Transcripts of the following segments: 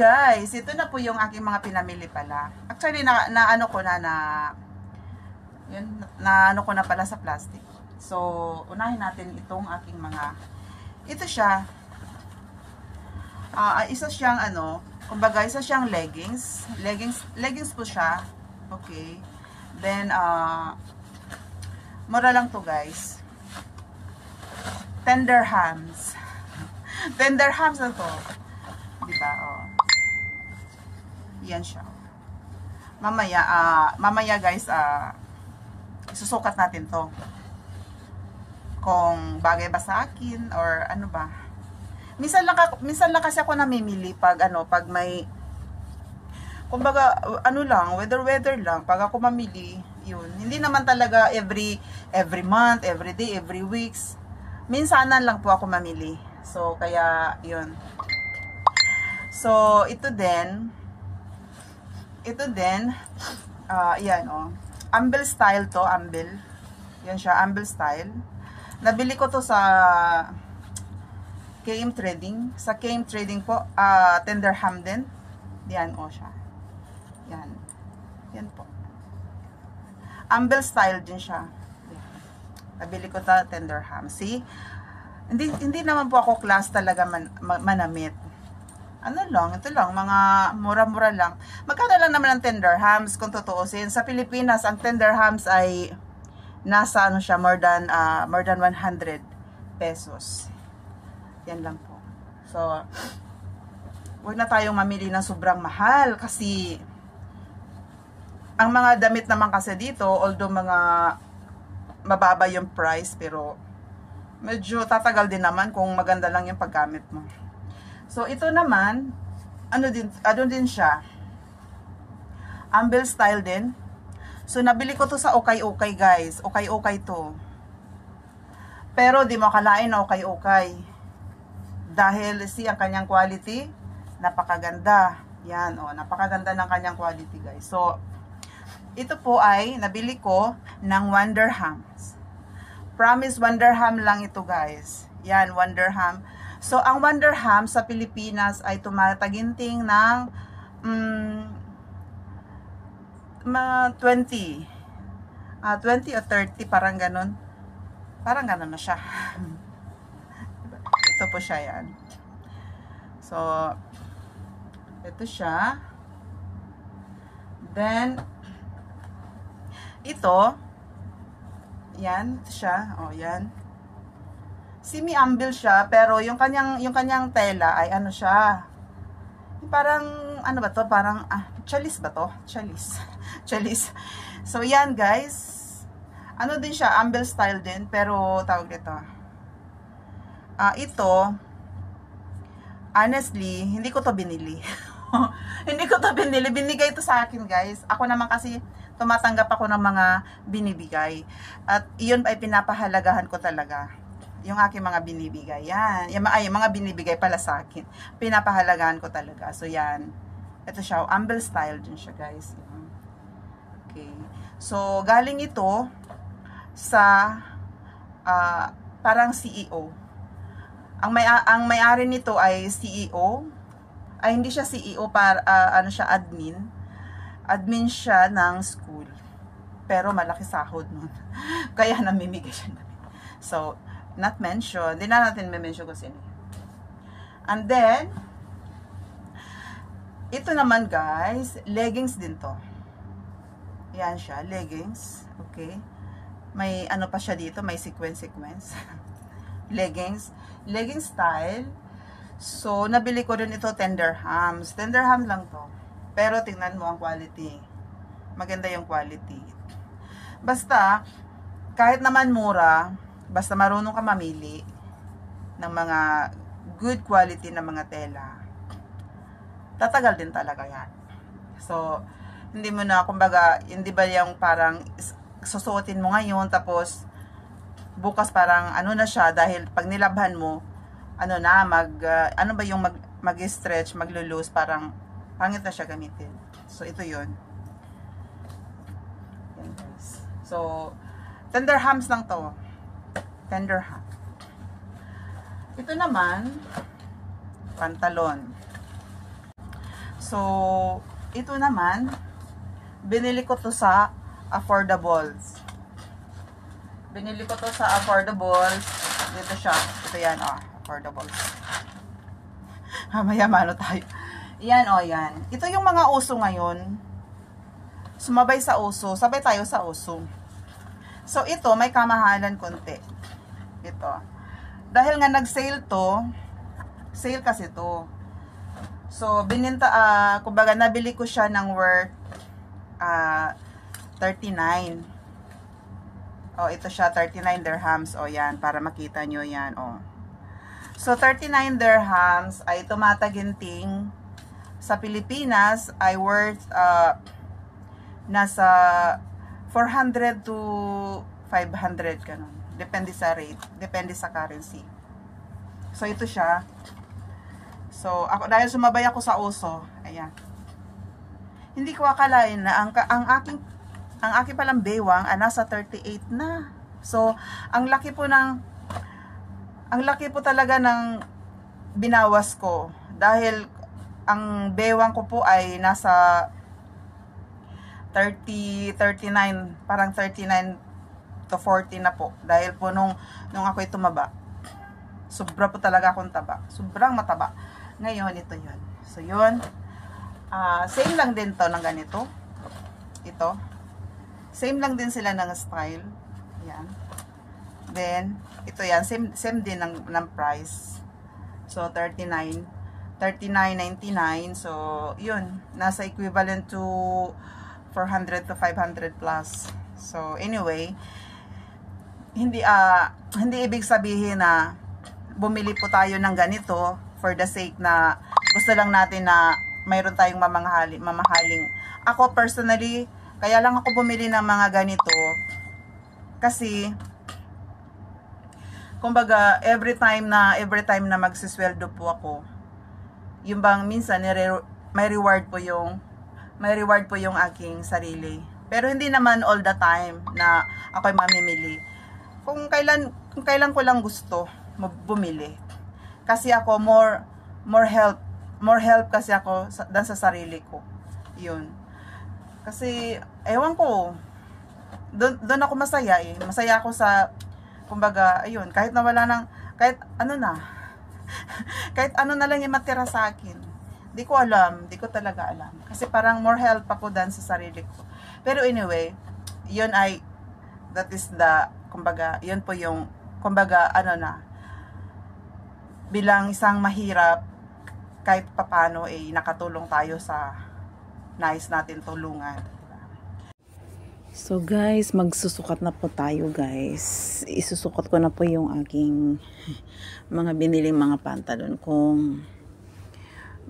guys, ito na po yung aking mga pinamili pala. Actually, ano ko na yun, ano ko na pala sa plastic. So, unahin natin itong aking mga, ito siya, isa siyang kumbaga, isa siyang leggings po siya. Okay. Then, mura lang to guys. Tender hams. Tender hams na to. Diba? Oh. Yan siya. Mamaya guys, susukat natin to. Kung bagay ba sa akin or ano ba. Minsan lang kasi ako namimili pag pag may kumbaga weather lang pag ako mamili, yun. Hindi naman talaga every month, every day, every weeks. Minsanan lang po ako mamili. So kaya yun. So ito din yan Amble style to, Amble. Yan siya, Amble style. Nabili ko to sa KM Trading. Sa KM Trading po, Tender ham din. Yan siya. Yan. Yan po. Amble style din siya. Yan. Nabili ko ta Tender ham. See? Hindi naman po ako class talaga manamit. Ito lang, mga mura-mura lang. Magkano lang naman ang tender hams kung tutuusin. Sa Pilipinas, ang tender hams ay nasa siya, more than 100 pesos. Yan lang po. So, huwag na tayong mamili ng sobrang mahal kasi ang mga damit naman kasi dito, although mga mababa yung price, pero medyo tatagal din naman kung maganda lang yung paggamit mo. So, ito naman, ano din siya, Amble style din. So, nabili ko to sa Okay-Okay guys. Okay-Okay to. Pero, di mo akalain na Okay-Okay. Dahil, ang kanyang quality, napakaganda. Yan, napakaganda ng kanyang quality guys. So, ito po ay, nabili ko ng Wonderhams. Promise Wonderham lang ito guys. Yan, Wonderham. So, ang Wonderham sa Pilipinas ay tumataginting ng 20 o 30, parang ganun. Parang ganun na siya. Ito po siya yan. So, ito siya. Then, ito siya. Yan. Semi-amble siya, pero yung kanyang tela ay siya. Parang, ba to? Parang, chalis ba to? Chalis. So, yan guys. Din siya, amble style din, pero tawag dito. Ito, honestly, hindi ko to binili. Hindi ko to binili. Binigay ito sa akin guys. Ako naman kasi, tumatanggap ako ng mga binibigay. At iyon ay pinapahalagahan ko talaga. Yung aking mga binibigay. Yan. Yung mga binibigay pala sa akin. Pinapahalagahan ko talaga. So, yan. Ito siya. Amble style din siya, guys. Yan. Okay. So, galing ito sa parang CEO. Ang may-ari nito ay CEO. Ay, hindi siya CEO. Siya, admin. Admin siya ng school. Pero malaki sahod nun. Kaya namimigay siya namin. So, not mention. Hindi na natin mention kung sino. And then, ito naman guys, leggings din to. Yan siya, leggings. Okay. May pa siya dito, may sequence. Leggings style. So, nabili ko rin ito Tender hams. Tender ham lang to. Pero tingnan mo ang quality. Maganda yung quality. Basta, kahit naman mura, basta marunong ka mamili ng mga good quality na mga tela, tatagal din talaga yan. So, hindi mo na, kumbaga, hindi ba yung parang susuotin mo ngayon, tapos bukas parang na siya, dahil pag nilabhan mo, mag-stretch, maglo-loose, parang pangit na siya gamitin. So, ito yun. Yan guys. So, tender hams lang to. Tender ham. Ito naman, pantalon. So, ito naman, binili ko to sa Affordables. Binili ko to sa Affordables. Dito siya. Ito yan, Affordables. Maya-mano tayo. Yan, yan. Ito yung mga uso ngayon. Sumabay sa uso. Sabay tayo sa uso. So, ito, may kamahalan konti. Ito. Dahil nga nag-sale to, sale kasi to. So, kumbaga, nabili ko siya ng worth 39. Ito siya, 39 dirhams. Yan, para makita nyo yan, So, 39 dirhams ay tumataginting sa Pilipinas ay worth nasa 400 to 500 ganun. Depende sa rate, depende sa currency. So, ito siya. So, dahil sumabay ako sa uso, ayan. Hindi ko akalain na ang aking palang bewang nasa 38 na. So, ang laki po talaga ng binawas ko. Dahil, ang bewang ko po ay nasa 39, parang 39 to 40 na po. Dahil po nung ako'y tumaba. Sobra po talaga akong taba. Sobrang mataba. Ngayon, ito yun. So, yun. Same lang din to ng ganito. Ito. Same lang din sila ng style. Yan. Then, ito yan. Same din ng price. So, 39.99. So, yun. Nasa equivalent to 400 to 500 plus. So, anyway, hindi ibig sabihin na bumili po tayo ng ganito for the sake na gusto lang natin na mayroon tayong mamahaling. Ako personally, kaya lang ako bumili ng mga ganito kasi kumbaga every time na magsisweldo po ako, yung bang minsan may reward po yung aking sarili. Pero hindi naman all the time na ako'y mamimili. Kung kailan ko lang gusto bumili. Kasi ako more help kasi ako dan sa sarili ko. Yun. Kasi ewan ko, doon ako masaya eh. Masaya ako sa kumbaga, ayun, kahit nawala ng kahit ano na lang yung matira sa akin. Di ko talaga alam. Kasi parang more help ako dan sa sarili ko. Pero anyway, yun that is the, kumbaga, yun po yung, kumbaga, bilang isang mahirap, kahit papano, nakatulong tayo sa nais natin tulungan. So guys, magsusukat na po tayo guys. Isusukat ko na po yung aking mga biniling mga pantalon. Kung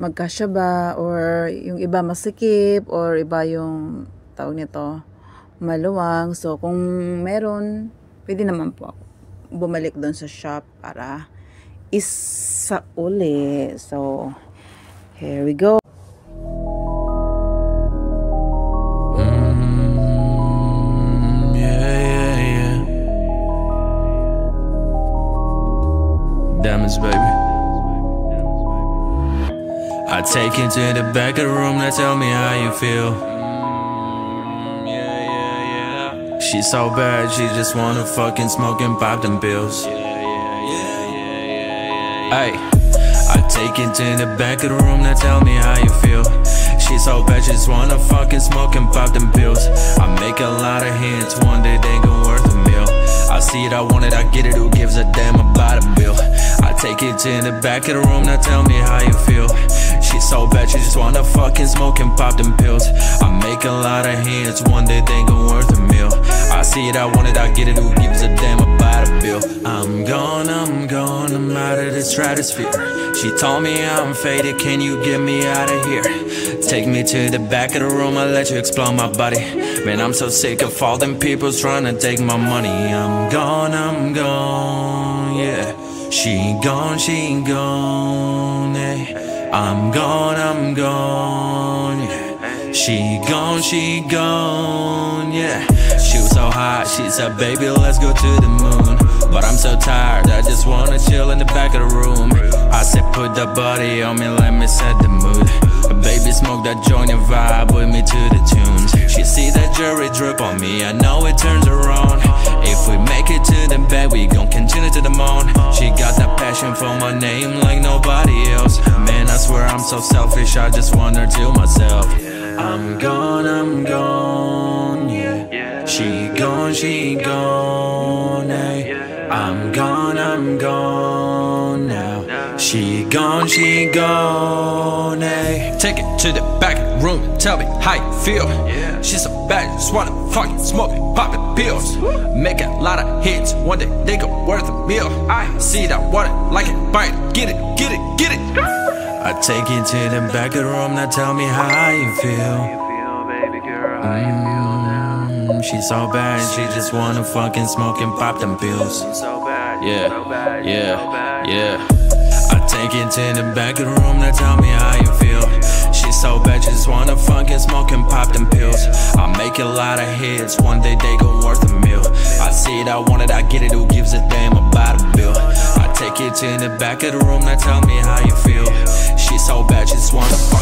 magkasya ba, or yung iba masikip, or iba yung tawag nito maluwang. So kung meron, pwede naman po ako bumalik doon sa shop para isa uli. So here we go. Diamonds, baby. I take you to the back of the room to tell me how you feel. She's so bad, she just wanna fucking smoke and pop them pills. Ay, I take you to the back of the room to tell me how you feel. She's so bad, she just wanna fucking smoke and pop them pills. I make a lot of hits, one day they gon' worth a meal. I see it, I want it, I get it, who gives a damn about a bill? I take it to the back of the room, now tell me how you feel. She's so bad, she just wanna fucking smoke and pop them pills. I make a lot of hits, one day they gon' worth a meal. I see it, I want it, I get it, who gives a damn about a bill? I'm gone, I'm out of the stratosphere. She told me I'm faded, can you get me out of here? Take me to the back of the room, I'll let you explore my body. Man, I'm so sick of all them people trying to take my money. I'm gone, yeah. She gone, yeah. I'm gone, yeah. She gone, yeah. She was so hot, she said, baby, let's go to the moon. But I'm so tired, I just wanna chill in the back of the room. I said, put the body on me, let me set the mood. Baby Baby, smoke that joint and vibe with me to the tunes. She see that jewelry drip on me, I know it turns her on. If we make it to the bed, we gon' continue to the moon. She got that passion for my name like nobody else. Man, I swear I'm so selfish, I just want her to myself. I'm gone, yeah. She gone, ay. I'm gone now. She gone, ay. Take it to the back of the room and tell me how you feel. She's so bad, just wanna fucking smoke it, poppin' pills. Make a lot of hits, one day they go worth a meal. I see that water, like it, bite it, get it. I take you to the back of the room, now tell me how you feel. She's so bad, she just wanna fucking smoke and pop them pills. Yeah. I take you to the back of the room, now tell me how you feel. She's so bad, she just wanna fucking smoke and pop them pills. I make a lot of hits, one day they gon' worth a meal. I see it, I want it, I get it, who gives a damn about a bill? I take you to the back of the room, now tell me how you feel. She's so bad, she just wanna fuck